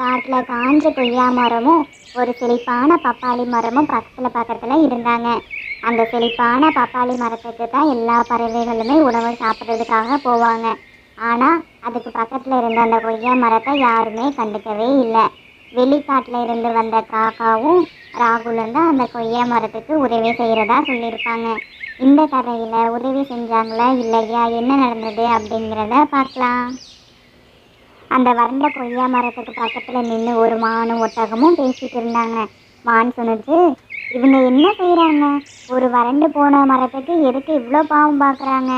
காட்டில் காஞ்ச கொய்யா மரமும் ஒரு செழிப்பான பப்பாளி மரமும் பக்கத்தில் இருந்தாங்க. அந்த செழிப்பான பப்பாளி மரத்துக்கு தான் எல்லா பறவைகளுமே உணவு சாப்பிட்றதுக்காக போவாங்க. ஆனால் அதுக்கு பக்கத்தில் இருந்த அந்த கொய்யா மரத்தை யாருமே கண்டுக்கவே இல்லை. வெளிக்காட்டில் இருந்து வந்த காக்காவும் ராகுலும் தான் அந்த கொய்யா மரத்துக்கு உதவி செய்கிறதா சொல்லியிருப்பாங்க. இந்த கதையில் உதவி செஞ்சாங்களா இல்லையா, என்ன நடந்தது அப்படிங்கிறத பார்க்கலாம். அந்த வறண்ட கொய்யா மரத்துக்கு பக்கத்தில் நின்று ஒரு மானும் ஒட்டகமும் பேசிட்டு இருந்தாங்க. மான் சொன்னுச்சு, இவங்க என்ன செய்கிறாங்க? ஒரு வறண்டு போன மரத்துக்கு எதுக்கு இவ்வளோ பாவம் பார்க்குறாங்க?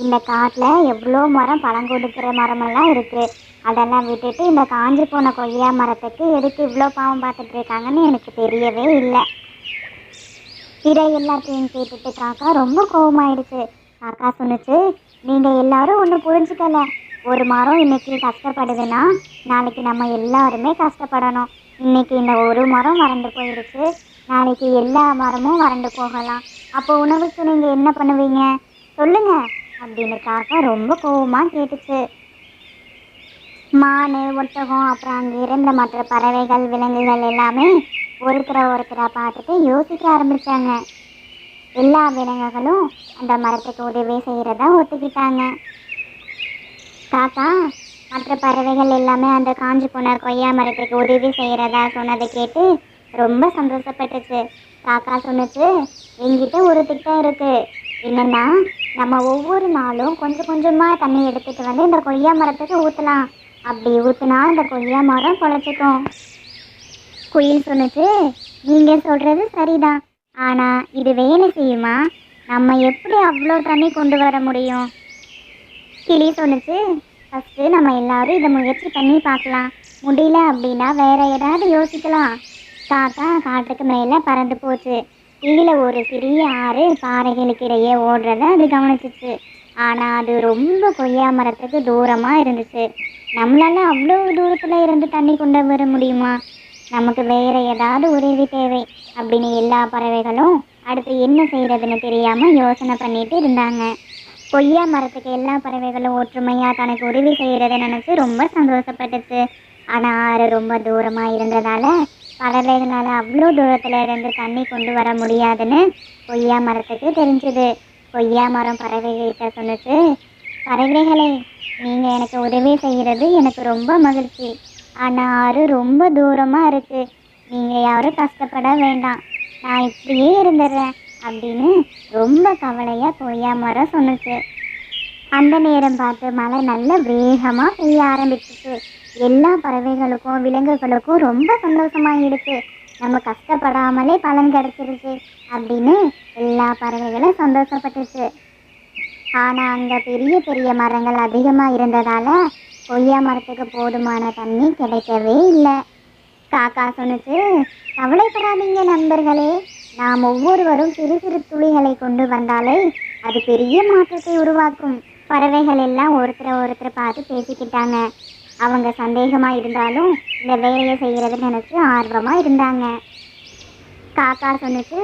இந்த காட்டில் எவ்வளோ மரம் பழம் கொடுக்குற மரமெல்லாம் இருக்குது. அதெல்லாம் விட்டுட்டு இந்த காஞ்சு போன கொய்யா மரத்துக்கு எதுக்கு இவ்வளோ பாவம் பார்த்துட்டு இருக்காங்கன்னு எனக்கு தெரியவே இல்லை. இதை எல்லாத்தையும் கேட்டுட்டு காக்கா ரொம்ப கோபமாயிடுச்சு. காக்கா சொன்னுச்சு, நீங்கள் எல்லாரும் ஒன்று புரிஞ்சுக்கல. ஒரு மரம் இன்னைக்கு கஷ்டப்படுதுன்னா நாளைக்கு நம்ம எல்லாருமே கஷ்டப்படணும். இன்னைக்கு இந்த ஒரு மரம் வறண்டு போயிடுச்சு, நாளைக்கு எல்லா மரமும் வறண்டு போகலாம். அப்போ உணவுக்கு நீங்கள் என்ன பண்ணுவீங்க சொல்லுங்க அப்படின்னு காக்கா ரொம்ப கோபமாக கேட்டுச்சு. மான், ஒட்டகம், அப்புறம் அங்கே இருந்த மற்ற பறவைகள், விலங்குகள் எல்லாமே ஒருத்தரை பார்த்துட்டு யோசிக்க ஆரம்பித்தாங்க. எல்லா விலங்குகளும் அந்த மரத்துக்கு உதவி செய்கிறதா ஒத்துக்கிட்டாங்க. காக்கா மற்ற பறவைகள் எல்லாமே அந்த காஞ்சி போன கொய்யா மரத்துக்கு உதவி செய்கிறதா சொன்னதை கேட்டு ரொம்ப சந்தோஷப்பட்டுச்சு. காக்கா சொன்னுச்சு, எங்கிட்ட ஒரு திட்டம் இருக்குது. என்னென்னா, நம்ம ஒவ்வொரு நாளும் கொஞ்சம் கொஞ்சமாக தண்ணி எடுத்துகிட்டு வந்து இந்த கொய்யா மரத்துக்கு ஊற்றலாம். அப்படி ஊற்றினா இந்த கொய்யா மரம் பொழைச்சிக்கும். குயில் சொன்னுச்சு, நீங்கள் சொல்கிறது சரிதான், ஆனால் இது வேலை செய்யுமா? நம்ம எப்படி அவ்வளோ தண்ணி கொண்டு வர முடியும்? கிளி சொன்னுச்சு, ஃபஸ்ட்டு நம்ம எல்லாரும் இதை முயற்சி பண்ணி பார்க்கலாம். முடியல அப்படின்னா வேற ஏதாவது யோசிக்கலாம். காக்கா காட்டுக்கு மேலே பறந்து போச்சு. கீழே ஒரு சிறிய ஆறு பாறைகளுக்கு இடையே ஓடுறத அது கவனிச்சிச்சு. ஆனால் அது ரொம்ப கொய்யா மரத்துக்கு தூரமாக இருந்துச்சு. நம்மளால அவ்வளோ தூரத்தில் இருந்து தண்ணி கொண்டு வர முடியுமா? நமக்கு வேற ஏதாவது உதவி தேவை அப்படின்னு எல்லா பறவைகளும் அடுத்து என்ன செய்யறதுன்னு தெரியாம யோசனை பண்ணிட்டு இருந்தாங்க. கொய்யா மரத்துக்கு எல்லா பறவைகளும் ஒற்றுமையா தனக்கு உதவி செய்யறதை நினைச்சு ரொம்ப சந்தோஷப்பட்டுச்சு. ஆனா ஆறு ரொம்ப தூரமா இருந்ததால பறவைகளால் அவ்வளோ தூரத்துல இருந்து தண்ணி கொண்டு வர முடியாதுன்னு கொய்யா மரத்துக்கு தெரிஞ்சுது. கொய்யா மரம் பறவைகிட்ட சொன்னுச்சு, பறவைகளே, நீங்க எனக்கு உதவி செய்யறது எனக்கு ரொம்ப மகிழ்ச்சி. ஆனால் ஆறு ரொம்ப தூரமாக இருக்குது. நீங்கள் யாரும் கஷ்டப்பட வேண்டாம், நான் இப்படியே இருந்துடுறேன் அப்படின்னு ரொம்ப கவலையாக கொய்யா மரம் சொன்னுச்சு. அந்த நேரம் பார்த்து மழை நல்ல வேகமாக பெய்ய ஆரம்பிச்சிச்சு. எல்லா பறவைகளுக்கும் விலங்குகளுக்கும் ரொம்ப சந்தோஷமாகிடுச்சு. நம்ம கஷ்டப்படாமலே பலன் கிடச்சிருச்சு அப்படின்னு எல்லா பறவைகளும் சந்தோஷப்பட்டுச்சு. ஆனால் அங்கே பெரிய பெரிய மரங்கள் அதிகமாக இருந்ததால் கொய்யா மரத்துக்கு போதுமான தண்ணி கிடைக்கவே இல்லை. காக்கா சொன்னுச்சு, கவலைப்படாதீங்க நண்பர்களே, நாம் ஒவ்வொருவரும் சிறு சிறு துளிகளை கொண்டு வந்தாலே அது பெரிய மாற்றத்தை உருவாக்கும். பறவைகள் எல்லாம் ஒருத்தரை பார்த்து பேசிக்கிட்டாங்க. அவங்க சந்தேகமாக இருந்தாலும் இந்த வேலையை செய்கிறது நினச்சி ஆர்வமாக இருந்தாங்க. காக்கா சொன்னுச்சு,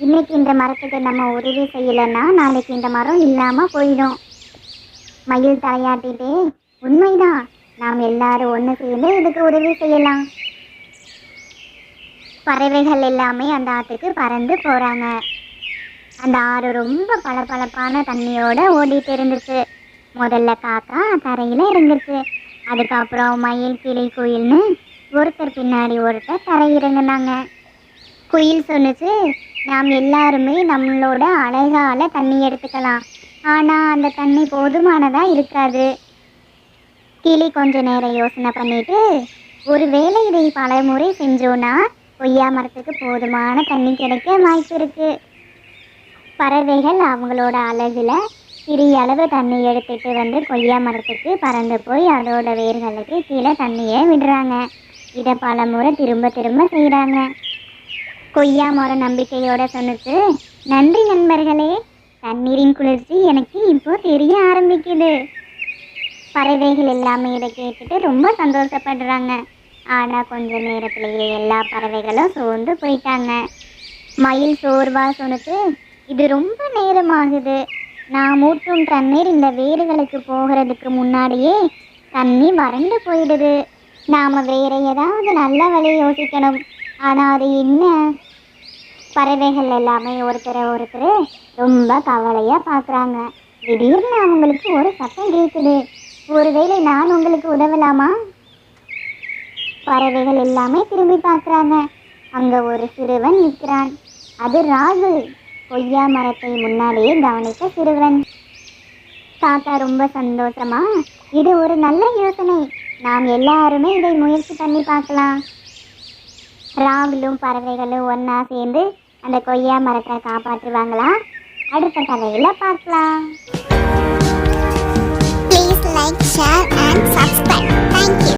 இன்னைக்கு இந்த மரத்துக்கு நம்ம உதவி செய்யலைன்னா நாளைக்கு இந்த மரம் இல்லாமல் போயிடும். மயில் தலையாட்டிட்டு, உண்மைதான், நாம் எல்லாரும் ஒன்று சேர்ந்து இதுக்கு உதவி செய்யலாம். பறவைகள் எல்லாமே அந்த ஆற்றுக்கு பறந்து போகிறாங்க. அந்த ஆறு ரொம்ப பளபளப்பான தண்ணியோட ஓடிட்டு இருந்துச்சு. முதல்ல காக்கா தரையில் இருந்துச்சு. அதுக்கப்புறம் மயில், கிளி, குயில்னு ஒருத்தர் பின்னாடி ஒருத்தர் தரையிறங்கினாங்க. குயில் சொன்னுச்சு, நாம் எல்லாருமே நம்மளோட அழகால தண்ணி எடுத்துக்கலாம், ஆனால் அந்த தண்ணி போதுமானதாக இருக்காது. கிளி கொஞ்ச நேரம் யோசனை பண்ணிட்டு, ஒருவேளை இதை பல முறை செஞ்சோன்னா கொய்யா மரத்துக்கு போதுமான தண்ணி கிடைக்க வாய்ப்பு இருக்கு. பறவைகள் அவங்களோட அழகுல சிறிய அளவு தண்ணி எடுத்துட்டு வந்து கொய்யா மரத்துக்கு பறந்து போய் அதோட வேர்களுக்கு கீழே தண்ணியை விடுறாங்க. இதை பல முறை திரும்ப திரும்ப செய்கிறாங்க. கொய்யா மரம் நம்பிக்கையோட சொன்னுச்சு, நன்றி நண்பர்களே, தண்ணீரின் குளிர்ச்சி எனக்கு இப்போ தெரிய ஆரம்பிக்குது. பறவைகள் எல்லாமே இதை கேட்டுட்டு ரொம்ப சந்தோஷப்படுறாங்க. ஆனால் கொஞ்ச நேரத்திலேயே எல்லா பறவைகளும் சோர்ந்து போயிட்டாங்க. மயில் சோர்வாக சொன்னுச்சு, இது ரொம்ப நேரமாகுது, நான் ஊற்றும் தண்ணீர் இந்த வேர்களுக்கு போகிறதுக்கு முன்னாடியே தண்ணி வறண்டு போயிடுது. நாம வேற ஏதாவது நல்ல வழி யோசிக்கணும். ஆனா அது என்ன? பறவைகள் எல்லாமே ஒருத்தர் ரொம்ப கவலையா பார்க்குறாங்க. திடீர்னு அவங்களுக்கு ஒரு சத்தம் கேட்குது. ஒருவேளை நான் உங்களுக்கு உதவலாமா? பறவைகள் எல்லாமே திரும்பி பார்க்குறாங்க. அங்க ஒரு சிறுவன் நிற்கிறான். அது ராகுல், கொய்யா மரத்தை முன்னாடியே கவனித்த சிறுவன். தாத்தா ரொம்ப சந்தோஷமா, இது ஒரு நல்ல யோசனை, நாம் எல்லாருமே இதை முயற்சி பண்ணி பார்க்கலாம். ராகுலும் பறவைகளும் ஒன்றா சேர்ந்து அந்த கொய்யா மரத்தை காப்பாற்றுவாங்களா? அடுத்த கதையில பார்க்கலாம். Please like, share and subscribe. Thank you.